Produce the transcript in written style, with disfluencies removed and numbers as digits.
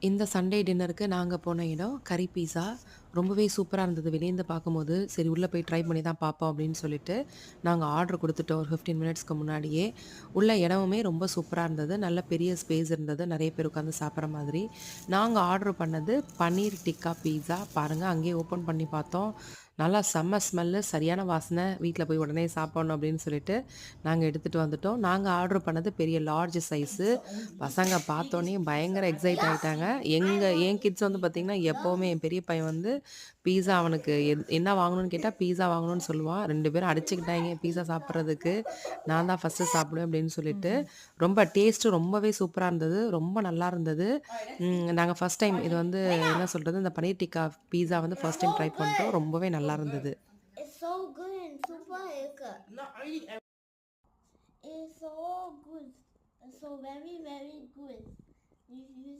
இந்த சண்டே டின்னருக்கு நாங்க போன இடம் கறி பீஸா. ரொம்பவே சூப்பரா இருந்தது. வெளியேருந்து பார்க்கும்போது, சரி உள்ள போய் ட்ரை பண்ணி தான் பார்ப்போம் அப்படின்னு சொல்லிட்டு, நாங்க ஆர்டர் குடுத்துட்டோம் ஒரு 15 மினிட்ஸ்க்கு முன்னாடியே. உள்ள இடமுமே ரொம்ப சூப்பரா இருந்தது. நல்ல பெரிய ஸ்பேஸ் இருந்தது. நெறைய பேர் உட்காந்து சாப்பிடுற மாதிரி. நாங்க ஆர்டர் பண்ணது பன்னீர் டிக்கா பீஸா. பாருங்க அங்கேயே ஓப்பன் பண்ணி பார்த்தோம். நல்லா செம்ம ஸ்மெல்லு, சரியான வாசனை. வீட்ல போய் உடனே சாப்பிடணும் அப்படின்னு சொல்லிட்டு, நாங்க எடுத்துட்டு வந்துட்டோம். நாங்க ஆர்டர் பண்ணது பெரிய லார்ஜ் சைஸு. பசங்க பார்த்தோனே பயங்கர எக்ஸைட் ஆயிட்டாங்க. என் கிட்ஸ் வந்து பார்த்தீங்கன்னா, எப்பவுமே என் பெரிய பையன் வந்து பீஸா அவனுக்கு என்ன வாங்கணும்னு கேட்டா, பீஸா வாங்கணும்னு சொல்லுவான். 2 பேரும் அடிச்சுக்கிட்டாய்ங்க பீஸா சாப்பிடுறதுக்கு. நான் தான் ஃபர்ஸ்ட்டு சாப்பிடுவேன் அப்படின்னு சொல்லிட்டு. ரொம்ப டேஸ்ட்டு ரொம்பவே சூப்பரா இருந்தது. ரொம்ப நல்லா இருந்தது. நாங்க ஃபர்ஸ்ட் டைம் இது வந்து என்ன சொல்றது, இந்த பனீர் டிக்கா பீஸா வந்து ஃபர்ஸ்ட் டைம் ட்ரை பண்றோம். ரொம்பவே நல்லா இருந்தது. It's so good and super lecker. It's so good. It's so very, very good. You